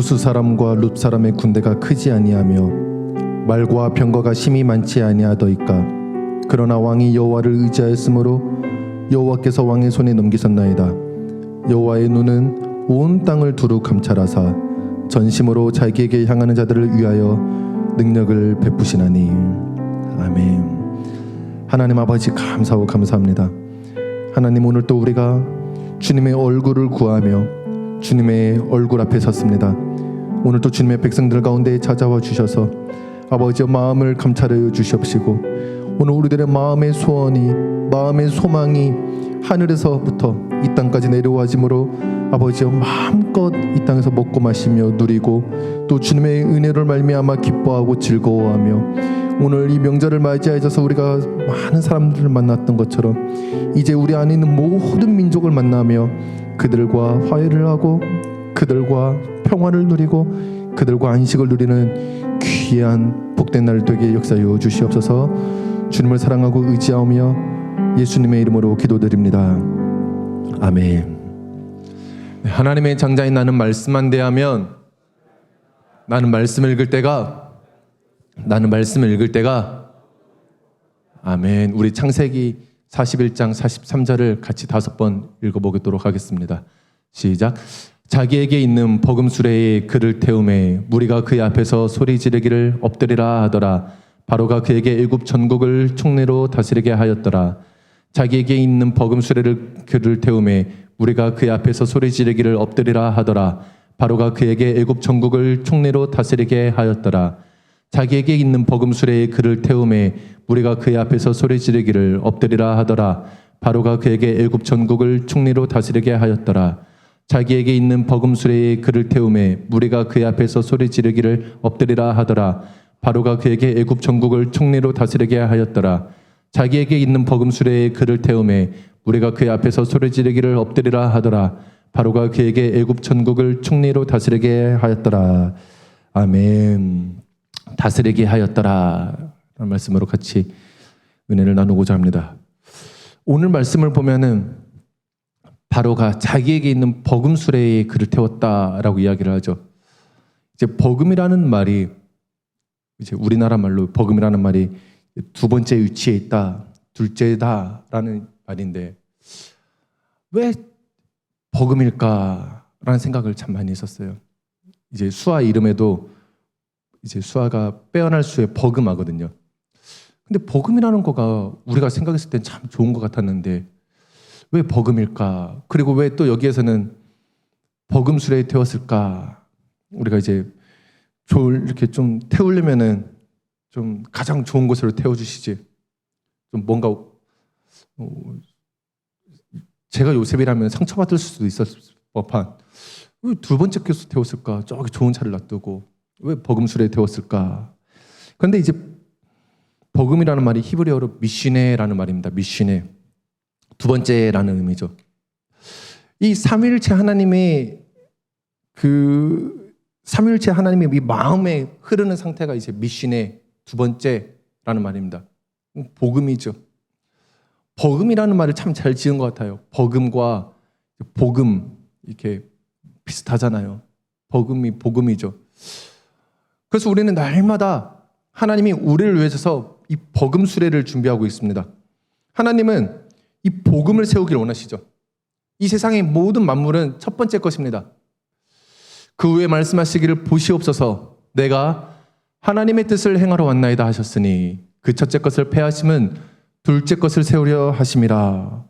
구스 사람과 룻 사람의 군대가 크지 아니하며 말과 병거가 심히 많지 아니하더이까. 그러나 왕이 여호와를 의지하였으므로 여호와께서 왕의 손에 넘기셨나이다. 여호와의 눈은 온 땅을 두루 감찰하사 전심으로 자기에게 향하는 자들을 위하여 능력을 베푸시나니. 아멘. 하나님 아버지, 감사하고 감사합니다. 하나님, 오늘 또 우리가 주님의 얼굴을 구하며 주님의 얼굴 앞에 섰습니다. 오늘 또 주님의 백성들 가운데 찾아와 주셔서 아버지의 마음을 감찰하여 주시옵시고, 오늘 우리들의 마음의 소원이, 마음의 소망이 하늘에서부터 이 땅까지 내려와짐으로 아버지여 마음껏 이 땅에서 먹고 마시며 누리고 또 주님의 은혜를 말미암아 기뻐하고 즐거워하며 오늘 이 명절을 맞이하여서 우리가 많은 사람들을 만났던 것처럼 이제 우리 안에 있는 모든 민족을 만나며 그들과 화해를 하고 그들과 평화를 누리고 그들과 안식을 누리는 귀한 복된 날 되게 역사하여 주시옵소서. 주님을 사랑하고 의지하며 예수님의 이름으로 기도드립니다. 아멘. 하나님의 장자인 나는 말씀만 대하면 나는 말씀을 읽을 때가 아멘. 우리 창세기 41장 43절을 같이 5번 읽어보도록 하겠습니다. 시작. 자기에게 있는 버금수레에 그를 태우매 무리가 그의 앞에서 소리 지르기를 엎드리라 하더라. 바로가 그에게 애굽 전국을 총리로 다스리게 하였더라. 자기에게 있는 버금수레를 그를 태우매 우리가 그의 앞에서 소리 지르기를 엎드리라 하더라. 바로가 그에게 애굽 전국을 총리로 다스리게 하였더라. 자기에게 있는 버금수레에 그를 태우매 우리가 그의 앞에서 소리 지르기를 엎드리라 하더라. 바로가 그에게 애굽 전국을 총리로 다스리게 하였더라. 자기에게 있는 버금수레에 그를 태우매 우리가 그의 앞에서 소리 지르기를 엎드리라 하더라. 바로가 그에게 애굽 전국을 총리로 다스리게 하였더라. 자기에게 있는 버금수레에 그를 태우매 우리가 그의 앞에서 소리 지르기를 엎드리라 하더라. 바로가 그에게 애굽 전국을 총리로 다스리게 하였더라. 아멘. 다스리게 하였더라 라는 말씀으로 같이 은혜를 나누고자 합니다. 오늘 말씀을 보면은 바로가 자기에게 있는 버금수레에 그를 태웠다라고 이야기를 하죠. 이제 버금이라는 말이 이제 우리나라 말로 버금이라는 말이 두 번째 위치에 있다, 둘째다라는 말인데 왜 버금일까라는 생각을 참 많이 했었어요. 이제 수아 이름에도 이제 수아가 빼어날 수의 버금하거든요. 근데 버금이라는 거가 우리가 생각했을 땐 참 좋은 것 같았는데 왜 버금일까? 그리고 왜 또 여기에서는 버금수레에 태웠을까? 우리가 이제 이렇게 좀 태우려면은 좀 가장 좋은 곳으로 태워주시지. 좀 뭔가 제가 요셉이라면 상처받을 수도 있었을 법한 왜 두 번째 교수 태웠을까? 저기 좋은 차를 놔두고 왜 버금수레에 태웠을까? 그런데 이제 버금이라는 말이 히브리어로 미시네라는 말입니다. 미시네. 두 번째라는 의미죠. 이 삼위일체 하나님의 삼위일체 하나님의 이 마음에 흐르는 상태가 이제 미시네 두 번째라는 말입니다. 복음이죠. 버금이라는 말을 참 잘 지은 것 같아요. 버금과 복음 이렇게 비슷하잖아요. 버금이 복음이죠. 그래서 우리는 날마다 하나님이 우리를 위해서 이 버금 수레를 준비하고 있습니다. 하나님은 이 복음을 세우기를 원하시죠. 이 세상의 모든 만물은 첫 번째 것입니다. 그 후에 말씀하시기를 보시옵소서 내가 하나님의 뜻을 행하러 왔나이다 하셨으니 그 첫째 것을 패하심은 둘째 것을 세우려 하심이라.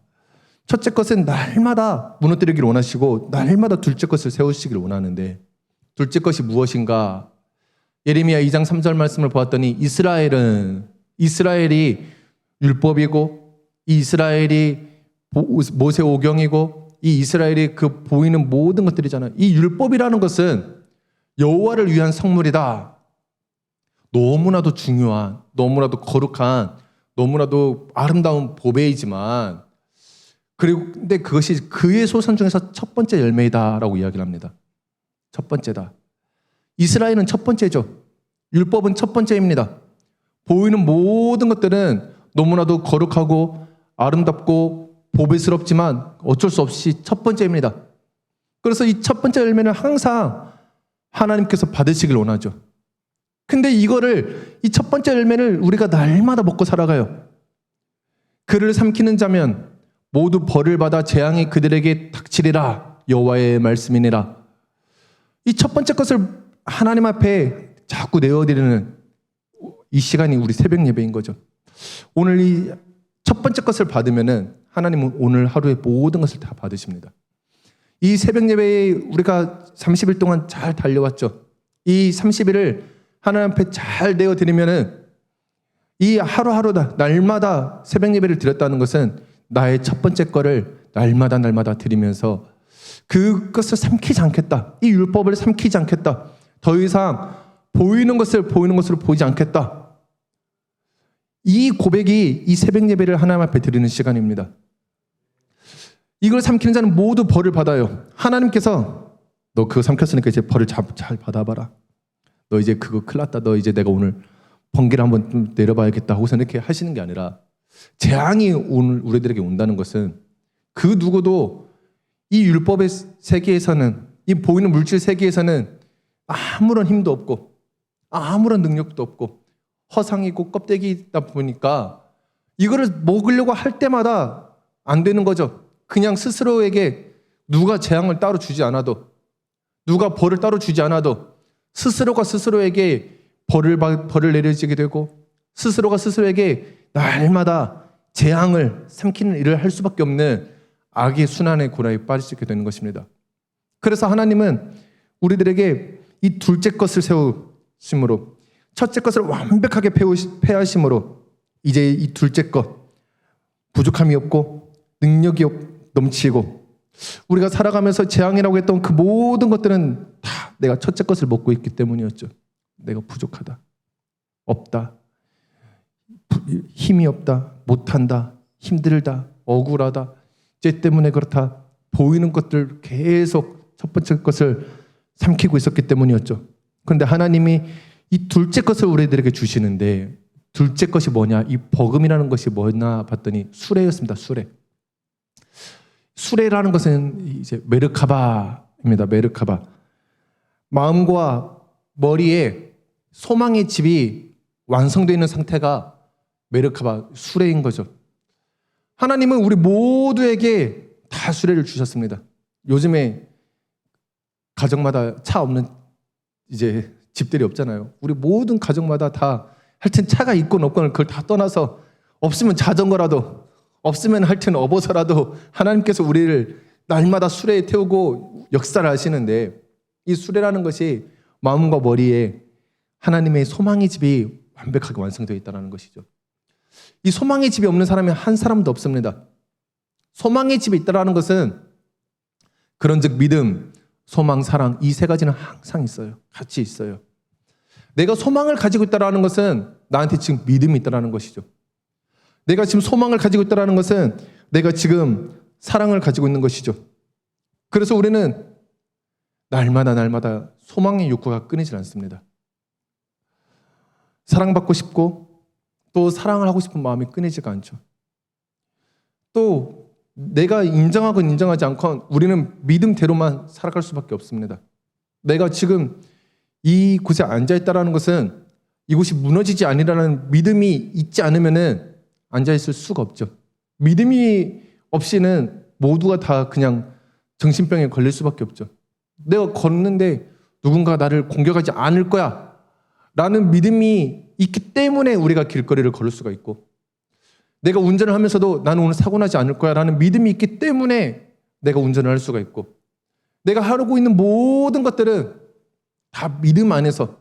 첫째 것은 날마다 무너뜨리기를 원하시고 날마다 둘째 것을 세우시기를 원하는데 둘째 것이 무엇인가? 예레미야 2장 3절 말씀을 보았더니 이스라엘이 율법이고 이 이스라엘이 모세 오경이고 이 이스라엘이 그 보이는 모든 것들이잖아요. 이 율법이라는 것은 여호와를 위한 성물이다. 너무나도 중요한, 너무나도 거룩한, 너무나도 아름다운 보배이지만 근데 그것이 그의 소산 중에서 첫 번째 열매이다라고 이야기를 합니다. 첫 번째다. 이스라엘은 첫 번째죠. 율법은 첫 번째입니다. 보이는 모든 것들은 너무나도 거룩하고 아름답고 보배스럽지만 어쩔 수 없이 첫 번째입니다. 그래서 이 첫 번째 열매는 항상 하나님께서 받으시길 원하죠. 근데 이거를 이 첫 번째 열매를 우리가 날마다 먹고 살아가요. 그를 삼키는 자면 모두 벌을 받아 재앙이 그들에게 닥치리라. 여호와의 말씀이니라. 이 첫 번째 것을 하나님 앞에 자꾸 내어드리는 이 시간이 우리 새벽 예배인 거죠. 오늘 이 첫 번째 것을 받으면은 하나님은 오늘 하루의 모든 것을 다 받으십니다. 이 새벽 예배에 우리가 30일 동안 잘 달려왔죠. 이 30일을 하나님 앞에 잘 내어드리면은 이 하루하루다 날마다 새벽 예배를 드렸다는 것은 나의 첫 번째 거를 날마다 드리면서 그것을 삼키지 않겠다. 이 율법을 삼키지 않겠다. 더 이상 보이는 것으로 보이지 않겠다. 이 고백이 이 새벽 예배를 하나님 앞에 드리는 시간입니다. 이걸 삼키는 자는 모두 벌을 받아요. 하나님께서 너 그거 삼켰으니까 이제 벌을 잘 받아봐라. 너 이제 그거 큰일 났다. 너 이제 내가 오늘 번개를 한번 좀 내려봐야겠다 하고서 이렇게 하시는 게 아니라 재앙이 오늘 우리들에게 온다는 것은 그 누구도 이 율법의 세계에서는 이 보이는 물질 세계에서는 아무런 힘도 없고 아무런 능력도 없고 허상이고 껍데기다 보니까 이거를 먹으려고 할 때마다 안 되는 거죠. 그냥 스스로에게 누가 재앙을 따로 주지 않아도 누가 벌을 따로 주지 않아도 스스로가 스스로에게 벌을 내려지게 되고 스스로가 스스로에게 날마다 재앙을 삼키는 일을 할 수밖에 없는 악의 순환의 고라에 빠질 수 있게 되는 것입니다. 그래서 하나님은 우리들에게 이 둘째 것을 세우심으로 첫째 것을 완벽하게 폐하심으로 이제 이 둘째 것 부족함이 없고 능력이 넘치고 우리가 살아가면서 재앙이라고 했던 그 모든 것들은 다 내가 첫째 것을 먹고 있기 때문이었죠. 내가 부족하다, 없다, 힘이 없다, 못한다, 힘들다, 억울하다, 죄 때문에 그렇다, 보이는 것들 계속 첫 번째 것을 삼키고 있었기 때문이었죠. 그런데 하나님이 이 둘째 것을 우리들에게 주시는데 둘째 것이 뭐냐? 이 버금이라는 것이 뭐냐 봤더니 수레였습니다. 수레라는 것은 이제 메르카바입니다. 메르카바. 마음과 머리에 소망의 집이 완성되어 있는 상태가 메르카바 수레인 거죠. 하나님은 우리 모두에게 다 수레를 주셨습니다. 요즘에 가정마다 차 없는 이제 집들이 없잖아요. 우리 모든 가정마다 다 하여튼 차가 있건 없건 그걸 다 떠나서 없으면 자전거라도 없으면 하여튼 업어서라도 하나님께서 우리를 날마다 수레에 태우고 역사를 하시는데 이 수레라는 것이 마음과 머리에 하나님의 소망의 집이 완벽하게 완성되어 있다는 것이죠. 이 소망의 집이 없는 사람이 한 사람도 없습니다. 소망의 집이 있다는 것은 그런즉 믿음, 소망, 사랑 이 세 가지는 항상 있어요. 같이 있어요. 내가 소망을 가지고 있다는 것은 나한테 지금 믿음이 있다는 것이죠. 내가 지금 소망을 가지고 있다는 것은 내가 지금 사랑을 가지고 있는 것이죠. 그래서 우리는 날마다 소망의 욕구가 끊이질 않습니다. 사랑받고 싶고 또 사랑을 하고 싶은 마음이 끊이지가 않죠. 또 내가 인정하건 인정하지 않건 우리는 믿음대로만 살아갈 수밖에 없습니다. 내가 지금 이곳에 앉아있다는 것은 이곳이 무너지지 아니라는 믿음이 있지 않으면 앉아있을 수가 없죠. 믿음이 없이는 모두가 다 그냥 정신병에 걸릴 수밖에 없죠. 내가 걷는데 누군가 나를 공격하지 않을 거야 라는 믿음이 있기 때문에 우리가 길거리를 걸을 수가 있고 내가 운전을 하면서도 나는 오늘 사고 나지 않을 거야 라는 믿음이 있기 때문에 내가 운전을 할 수가 있고 내가 하고 있는 모든 것들은 다 믿음 안에서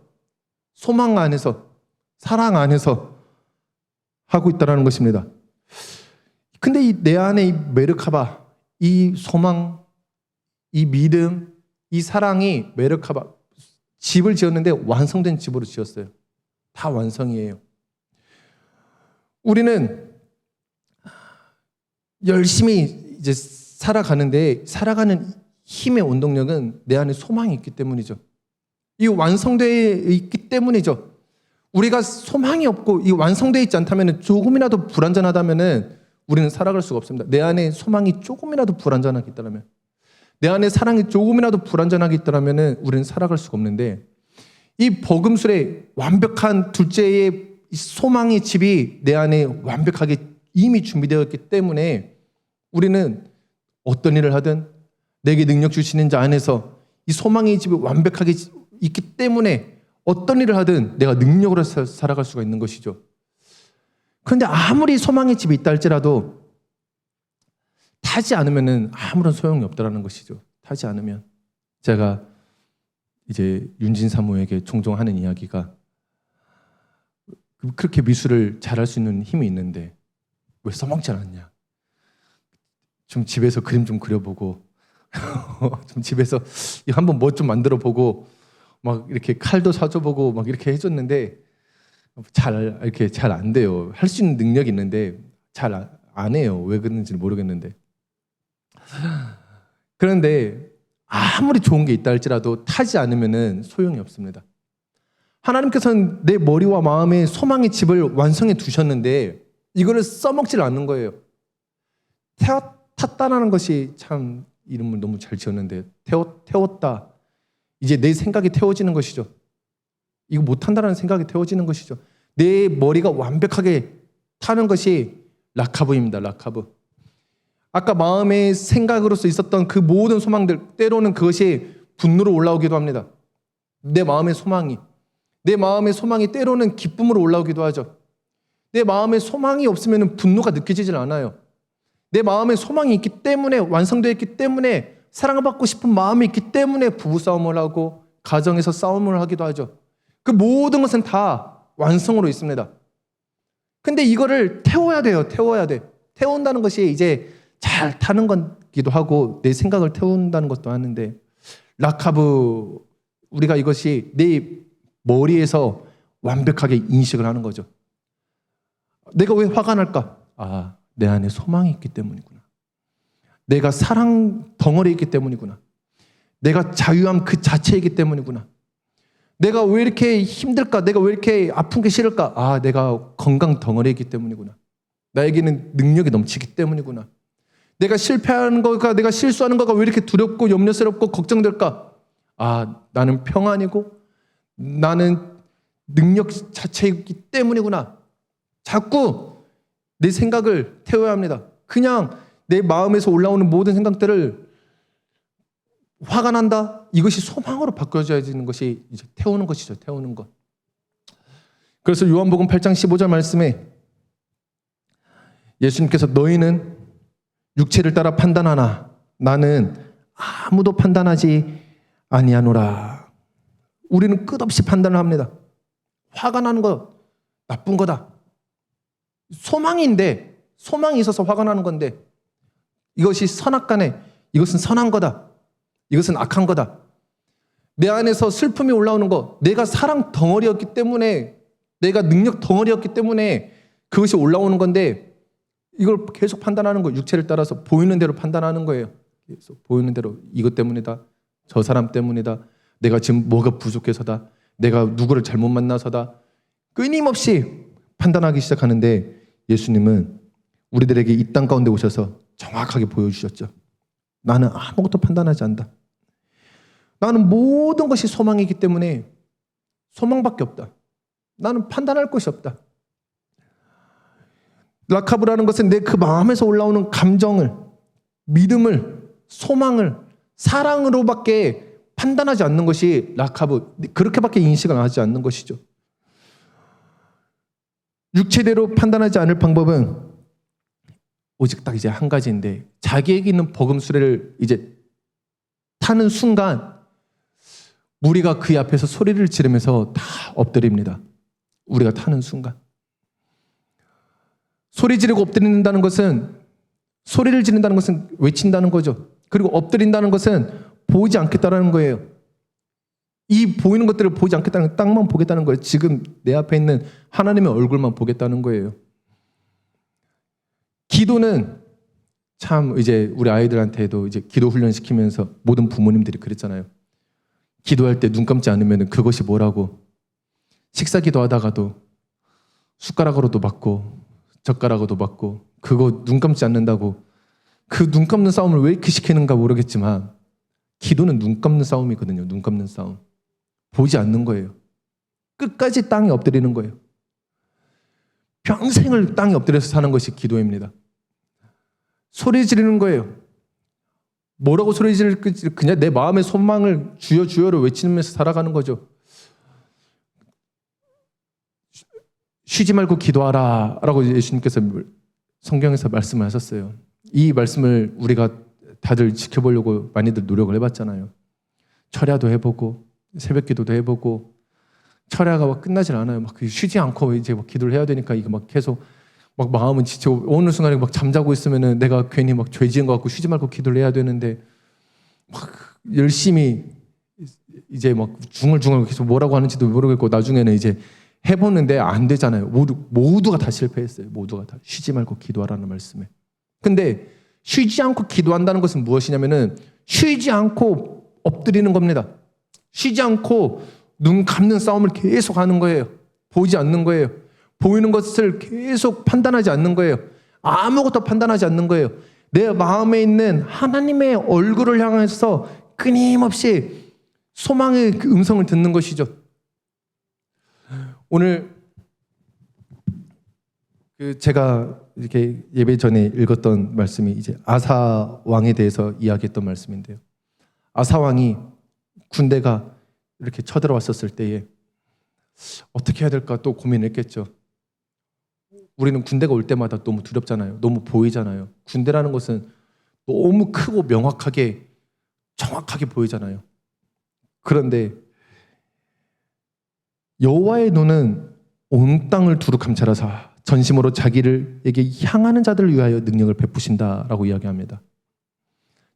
소망 안에서 사랑 안에서 하고 있다는 것입니다. 근데 내 안에 이 메르카바, 이 소망, 이 믿음, 이 사랑이 메르카바 집을 지었는데 완성된 집으로 지었어요. 다 완성이에요. 우리는 열심히 이제 살아가는데 살아가는 힘의 원동력은 내 안에 소망이 있기 때문이죠. 이 완성되어 있기 때문이죠. 우리가 소망이 없고 이 완성되어 있지 않다면 조금이라도 불완전하다면 우리는 살아갈 수가 없습니다. 내 안에 소망이 조금이라도 불완전하게 있다면 내 안에 사랑이 조금이라도 불완전하게 있더라면 우리는 살아갈 수가 없는데, 이 복음술의 완벽한 둘째의 소망의 집이 내 안에 완벽하게 이미 준비되었기 때문에 우리는 어떤 일을 하든 내게 능력 주시는 자 안에서 이 소망의 집이 완벽하게 있기 때문에 어떤 일을 하든 내가 능력으로 살아갈 수가 있는 것이죠. 그런데 아무리 소망의 집이 있다 할지라도 타지 않으면 아무런 소용이 없다라는 것이죠. 타지 않으면. 제가 이제 윤진 사모에게 종종 하는 이야기가, 그렇게 미술을 잘할 수 있는 힘이 있는데 왜 써먹지 않았냐. 좀 집에서 그림 좀 그려보고 좀 집에서 한번 뭐 좀 만들어보고 막 이렇게 칼도 사줘보고 막 이렇게 해줬는데 이렇게 잘 안 돼요. 할 수 있는 능력이 있는데 잘 안 해요. 왜 그런지 모르겠는데. 그런데 아무리 좋은 게 있다 할지라도 타지 않으면 소용이 없습니다. 하나님께서는 내 머리와 마음에 소망의 집을 완성해 두셨는데 이거를 써먹질 않는 거예요. 탔다라는 것이 참 이름을 너무 잘 지었는데, 태웠다. 이제 내 생각이 태워지는 것이죠. 이거 못한다라는 생각이 태워지는 것이죠. 내 머리가 완벽하게 타는 것이 라카브입니다. 라카브. 아까 마음의 생각으로서 있었던 그 모든 소망들, 때로는 그것이 분노로 올라오기도 합니다. 내 마음의 소망이 때로는 기쁨으로 올라오기도 하죠. 내 마음에 소망이 없으면 분노가 느껴지질 않아요. 내 마음에 소망이 있기 때문에, 완성되어 있기 때문에, 사랑을 받고 싶은 마음이 있기 때문에 부부싸움을 하고 가정에서 싸움을 하기도 하죠. 그 모든 것은 다 완성으로 있습니다. 근데 이거를 태워야 돼요. 태워야 돼. 태운다는 것이 이제 잘 타는 거기도 하고 내 생각을 태운다는 것도 하는데, 라카브, 우리가 이것이 내 머리에서 완벽하게 인식을 하는 거죠. 내가 왜 화가 날까? 내 안에 소망이 있기 때문이구나. 내가 사랑 덩어리에 있기 때문이구나. 내가 자유함 그 자체이기 때문이구나. 내가 왜 이렇게 힘들까? 내가 왜 이렇게 아픈 게 싫을까? 내가 건강 덩어리에 있기 때문이구나. 나에게는 능력이 넘치기 때문이구나. 내가 실패하는 거가, 내가 실수하는 거가 왜 이렇게 두렵고 염려스럽고 걱정될까? 나는 평안이고 나는 능력 자체이기 때문이구나. 자꾸 내 생각을 태워야 합니다. 그냥 내 마음에서 올라오는 모든 생각들을, 화가 난다, 이것이 소망으로 바뀌어져야 되는 것이 이제 태우는 것이죠. 태우는 것. 그래서 요한복음 8장 15절 말씀에 예수님께서 너희는 육체를 따라 판단하나 나는 아무도 판단하지 아니하노라. 우리는 끝없이 판단을 합니다. 화가 나는 거 나쁜 거다. 소망인데, 소망이 있어서 화가 나는 건데, 이것이 선악간에, 이것은 선한 거다, 이것은 악한 거다. 내 안에서 슬픔이 올라오는 거, 내가 사랑 덩어리였기 때문에, 내가 능력 덩어리였기 때문에 그것이 올라오는 건데, 이걸 계속 판단하는 거예요. 육체를 따라서 보이는 대로 판단하는 거예요. 그래서 보이는 대로 이것 때문이다, 저 사람 때문이다, 내가 지금 뭐가 부족해서다, 내가 누구를 잘못 만나서다, 끊임없이 판단하기 시작하는데, 예수님은 우리들에게 이 땅 가운데 오셔서 정확하게 보여주셨죠. 나는 아무것도 판단하지 않는다. 나는 모든 것이 소망이기 때문에 소망밖에 없다. 나는 판단할 것이 없다. 라카브라는 것은 내 그 마음에서 올라오는 감정을, 믿음을, 소망을 사랑으로밖에 판단하지 않는 것이 라카브, 그렇게밖에 인식을 하지 않는 것이죠. 육체대로 판단하지 않을 방법은 오직 딱 이제 한 가지인데, 자기에게 있는 복음수레를 이제 타는 순간 우리가 그 앞에서 소리를 지르면서 다 엎드립니다. 우리가 타는 순간. 소리 지르고 엎드린다는 것은, 소리를 지른다는 것은 외친다는 거죠. 그리고 엎드린다는 것은 보이지 않겠다라는 거예요. 이 보이는 것들을 보이지 않겠다는, 땅만 보겠다는 거예요. 지금 내 앞에 있는 하나님의 얼굴만 보겠다는 거예요. 기도는 참 이제 우리 아이들한테도 이제 기도 훈련 시키면서 모든 부모님들이 그랬잖아요. 기도할 때 눈 감지 않으면 그것이 뭐라고, 식사 기도하다가도 숟가락으로도 맞고 젓가락으로도 맞고, 그거 눈 감지 않는다고, 그 눈 감는 싸움을 왜 이렇게 시키는가 모르겠지만 기도는 눈 감는 싸움이거든요. 눈 감는 싸움. 보지 않는 거예요. 끝까지 땅에 엎드리는 거예요. 평생을 땅에 엎드려서 사는 것이 기도입니다. 소리 지르는 거예요. 뭐라고 소리 지를지 그냥 내 마음의 소망을 주여 주여로 외치면서 살아가는 거죠. 쉬지 말고 기도하라 라고 예수님께서 성경에서 말씀하셨어요. 이 말씀을 우리가 다들 지켜보려고 많이들 노력을 해봤잖아요. 철야도 해보고 새벽 기도도 해보고 철야가 막 끝나질 않아요. 막 쉬지 않고 이제 막 기도를 해야 되니까 이게 막 계속 막 마음은 지치고 어느 순간에 막 잠자고 있으면은 내가 괜히 막 죄 지은 것 같고 쉬지 말고 기도를 해야 되는데 막 열심히 이제 막 중얼중얼 계속 뭐라고 하는지도 모르겠고 나중에는 이제 해보는데 안 되잖아요. 모두가 다 실패했어요. 모두가 다 쉬지 말고 기도하라는 말씀에. 근데 쉬지 않고 기도한다는 것은 무엇이냐면은 쉬지 않고 엎드리는 겁니다. 쉬지 않고 눈 감는 싸움을 계속 하는 거예요. 보지 않는 거예요. 보이는 것을 계속 판단하지 않는 거예요. 아무것도 판단하지 않는 거예요. 내 마음에 있는 하나님의 얼굴을 향해서 끊임없이 소망의 그 음성을 듣는 것이죠. 오늘 제가 이렇게 예배 전에 읽었던 말씀이 이제 아사 왕에 대해서 이야기했던 말씀인데요. 아사 왕이 군대가 이렇게 쳐들어왔었을 때에 어떻게 해야 될까 또 고민했겠죠. 우리는 군대가 올 때마다 너무 두렵잖아요. 너무 보이잖아요. 군대라는 것은 너무 크고 명확하게 정확하게 보이잖아요. 그런데 여호와의 눈은 온 땅을 두루 감찰하사 전심으로 자기에게 향하는 자들을 위하여 능력을 베푸신다라고 이야기합니다.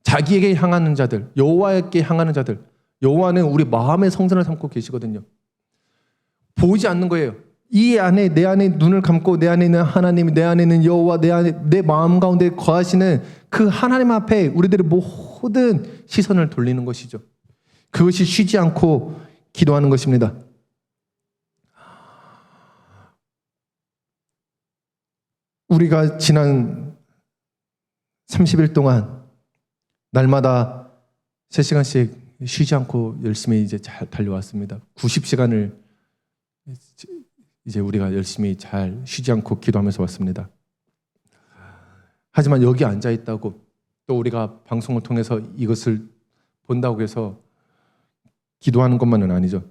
자기에게 향하는 자들, 여호와에게 향하는 자들. 여호와는 우리 마음의 성전을 삼고 계시거든요. 보이지 않는 거예요. 이 안에 내 안에 눈을 감고 내 안에 있는 하나님, 내 안에 있는 여호와, 내 안에 내 마음 가운데 거하시는 그 하나님 앞에 우리들의 모든 시선을 돌리는 것이죠. 그것이 쉬지 않고 기도하는 것입니다. 우리가 지난 30일 동안 날마다 3시간씩 쉬지 않고 열심히 이제 잘 달려왔습니다. 90시간을 이제 우리가 열심히 잘 쉬지 않고 기도하면서 왔습니다. 하지만 여기 앉아 있다고 또 우리가 방송을 통해서 이것을 본다고 해서 기도하는 것만은 아니죠.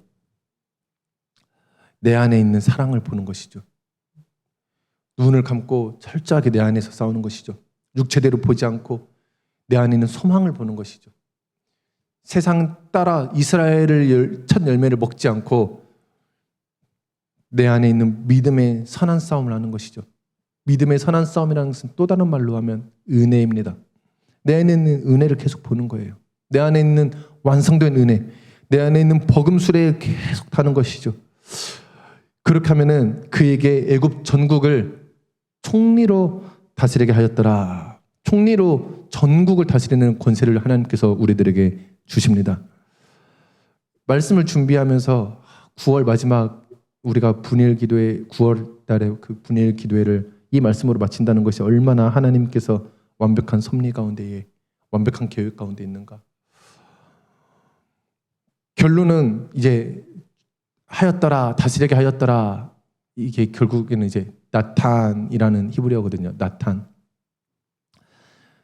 내 안에 있는 사랑을 보는 것이죠. 눈을 감고 철저하게 내 안에서 싸우는 것이죠. 육체대로 보지 않고 내 안에 있는 소망을 보는 것이죠. 세상 따라 이스라엘을 첫 열매를 먹지 않고 내 안에 있는 믿음의 선한 싸움을 하는 것이죠. 믿음의 선한 싸움이라는 것은 또 다른 말로 하면 은혜입니다. 내 안에 있는 은혜를 계속 보는 거예요. 내 안에 있는 완성된 은혜, 내 안에 있는 버금수레에 계속 타는 것이죠. 그렇게 하면은 그에게 애굽 전국을 총리로 다스리게 하였더라. 총리로 전국을 다스리는 권세를 하나님께서 우리들에게 주십니다. 말씀을 준비하면서 9월 마지막 우리가 분일 기도회 9월 달에 그 분일 기도회를 이 말씀으로 마친다는 것이 얼마나 하나님께서 완벽한 섭리 가운데에 완벽한 계획 가운데 있는가. 결론은 이제 하였더라, 다스리게 하였더라. 이게 결국에는 이제 나탄이라는 히브리어거든요. 나탄.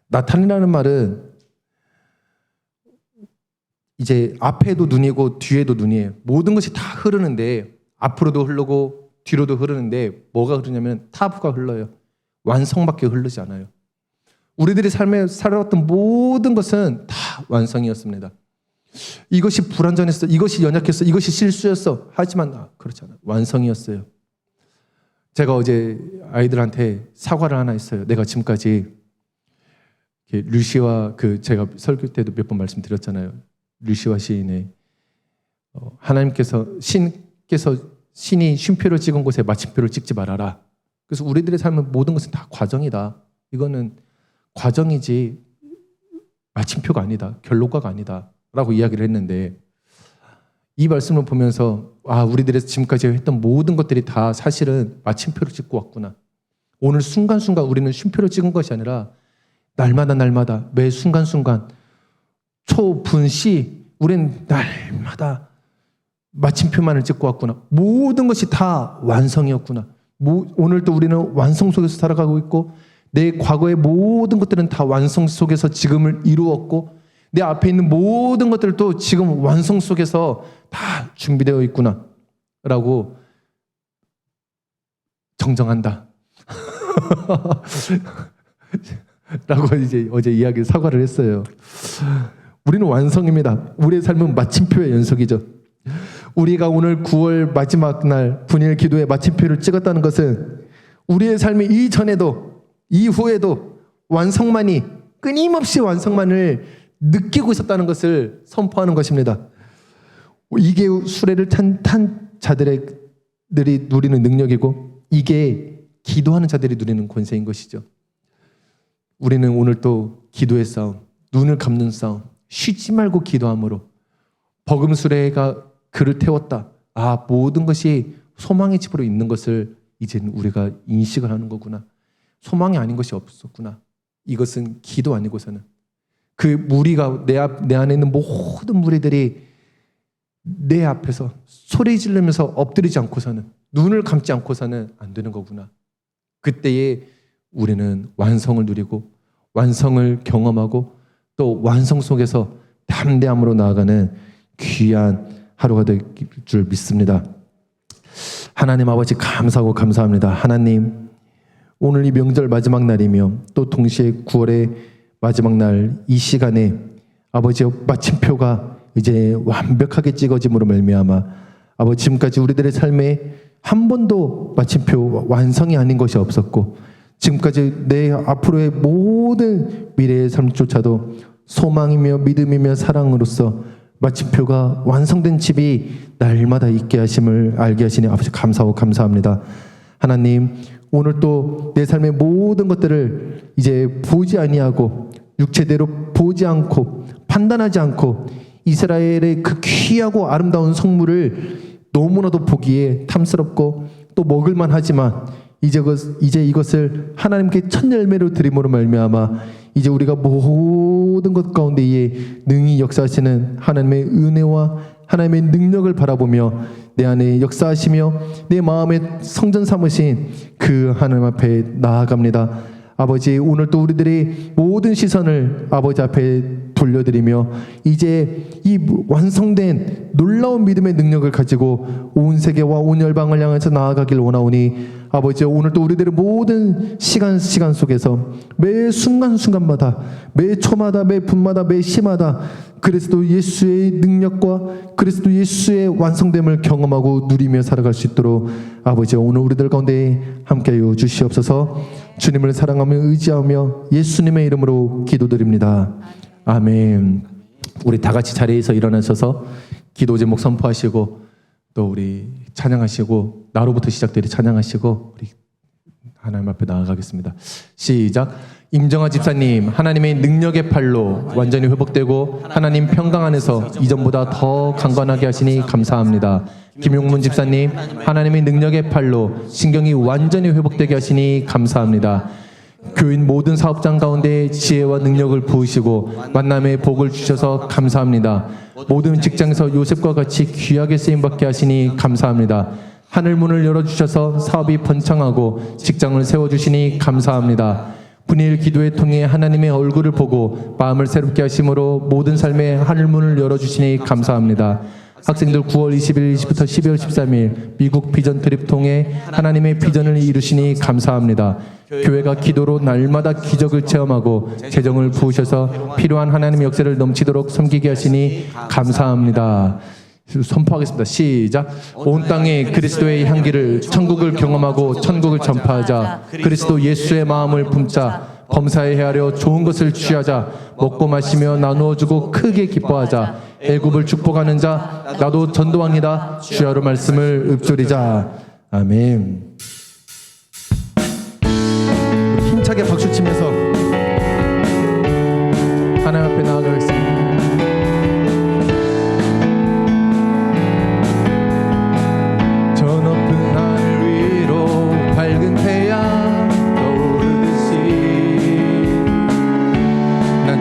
나탄이라는 말은 이제 앞에도 눈이고 뒤에도 눈이에요. 모든 것이 다 흐르는데 앞으로도 흐르고 뒤로도 흐르는데 뭐가 흐르냐면 타부가 흘러요. 완성밖에 흐르지 않아요. 우리들이 삶에 살아왔던 모든 것은 다 완성이었습니다. 이것이 불완전했어, 이것이 연약했어, 이것이 실수였어. 하지만 그렇지 않아요. 완성이었어요. 제가 어제 아이들한테 사과를 하나 했어요. 내가 지금까지 류시와 제가 설교 때도 몇 번 말씀드렸잖아요. 류시와 시인의 하나님께서 신이 쉼표를 찍은 곳에 마침표를 찍지 말아라. 그래서 우리들의 삶은 모든 것은 다 과정이다. 이거는 과정이지 마침표가 아니다. 결론가가 아니다. 라고 이야기를 했는데 이 말씀을 보면서 우리들이 지금까지 했던 모든 것들이 다 사실은 마침표를 찍고 왔구나. 오늘 순간순간 우리는 쉼표를 찍은 것이 아니라 날마다 매 순간순간 초, 분, 시 우린 날마다 마침표만을 찍고 왔구나. 모든 것이 다 완성이었구나. 오늘도 우리는 완성 속에서 살아가고 있고 내 과거의 모든 것들은 다 완성 속에서 지금을 이루었고 내 앞에 있는 모든 것들도 지금 완성 속에서 다 준비되어 있구나 라고 정정한다 라고 이제 어제 이야기 사과를 했어요. 우리는 완성입니다. 우리의 삶은 마침표의 연속이죠. 우리가 오늘 9월 마지막 날 분일 기도의 마침표를 찍었다는 것은 우리의 삶이 이전에도 이후에도 완성만이 끊임없이 완성만을 느끼고 있었다는 것을 선포하는 것입니다. 이게 수레를 탄 자들이 누리는 능력이고 이게 기도하는 자들이 누리는 권세인 것이죠. 우리는 오늘 또 기도의 싸움, 눈을 감는 싸움, 쉬지 말고 기도함으로 버금수레가 그를 태웠다. 모든 것이 소망의 집으로 있는 것을 이제는 우리가 인식을 하는 거구나. 소망이 아닌 것이 없었구나. 이것은 기도 아니고서는 그 무리가 내 안에 있는 모든 무리들이 내 앞에서 소리 지르면서 엎드리지 않고서는 눈을 감지 않고서는 안 되는 거구나. 그때에 우리는 완성을 누리고 완성을 경험하고 또 완성 속에서 담대함으로 나아가는 귀한 하루가 될 줄 믿습니다. 하나님 아버지 감사하고 감사합니다. 하나님 오늘 이 명절 마지막 날이며 또 동시에 9월의 마지막 날 이 시간에 아버지의 마침표가 이제 완벽하게 찍어짐으로 말미암아 아버지 지금까지 우리들의 삶에 한 번도 마침표 완성이 아닌 것이 없었고 지금까지 내 앞으로의 모든 미래의 삶조차도 소망이며 믿음이며 사랑으로서 마침표가 완성된 집이 날마다 있게 하심을 알게 하시니 아버지 감사하고 감사합니다. 하나님 오늘 또 내 삶의 모든 것들을 이제 보지 아니하고 육체대로 보지 않고 판단하지 않고 이스라엘의 그 귀하고 아름다운 성물을 너무나도 보기에 탐스럽고 또 먹을만 하지만 이제 이것을 하나님께 첫 열매로 드림으로 말미암아 이제 우리가 모든 것 가운데에 능히 역사하시는 하나님의 은혜와 하나님의 능력을 바라보며 내 안에 역사하시며 내 마음에 성전 삼으신 그 하나님 앞에 나아갑니다. 아버지 오늘 또 우리들의 모든 시선을 아버지 앞에 돌려드리며 이제 이 완성된 놀라운 믿음의 능력을 가지고 온 세계와 온 열방을 향해서 나아가길 원하오니 아버지 오늘 또 우리들의 모든 시간 속에서 매 순간순간마다 매 초마다 매 분마다 매 시마다 그리스도 예수의 능력과 그리스도 예수의 완성됨을 경험하고 누리며 살아갈 수 있도록 아버지 오늘 우리들 가운데 함께하여 주시옵소서. 주님을 사랑하며 의지하며 예수님의 이름으로 기도드립니다. 아멘. 우리 다 같이 자리에서 일어나셔서 기도 제목 선포하시고 또 우리 찬양하시고 나로부터 시작되리 찬양하시고 우리 하나님 앞에 나아가겠습니다. 시작. 임정아 집사님 하나님의 능력의 팔로 완전히 회복되고 하나님 평강 안에서 이전보다 더 강건하게 하시니 감사합니다. 김용문 집사님 하나님의 능력의 팔로 신경이 완전히 회복되게 하시니 감사합니다. 교인 모든 사업장 가운데 지혜와 능력을 부으시고 만남의 복을 주셔서 감사합니다. 모든 직장에서 요셉과 같이 귀하게 쓰임받게 하시니 감사합니다. 하늘문을 열어주셔서 사업이 번창하고 직장을 세워주시니 감사합니다. 분일 기도에 통해 하나님의 얼굴을 보고 마음을 새롭게 하심으로 모든 삶의 하늘문을 열어주시니 감사합니다. 학생들 9월 20일 20부터 12월 13일 미국 비전 트립 통해 하나님의 비전을 이루시니 감사합니다. 교회가 기도로 날마다 기적을 체험하고 재정을 부으셔서 필요한 하나님의 역사를 넘치도록 섬기게 하시니 감사합니다. 선포하겠습니다. 시작. 온 땅에 그리스도의 향기를 천국을 경험하고 천국을 전파하자. 그리스도 예수의 마음을 품자. 범사에 헤아려 좋은 것을 취하자. 먹고 마시며 나누어주고 크게 기뻐하자. 애굽을 축복하는 자 나도 전도왕이다. 주야로 말씀을 읊조리자. 아멘. 힘차게 박수 치면서 하나님 앞에 나아가겠습니다.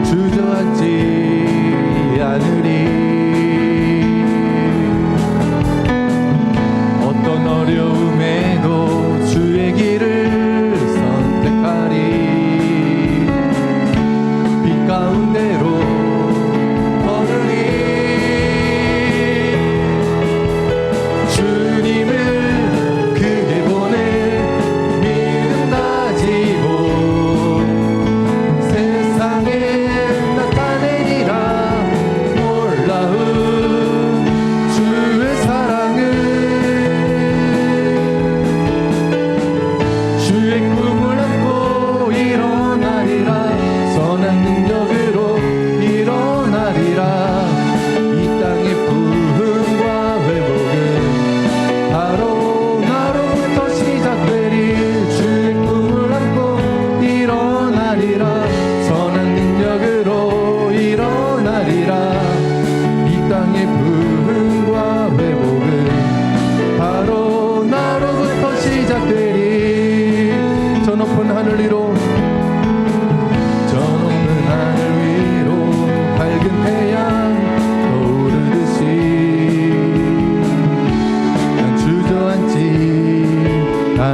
주저앉지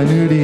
하늘이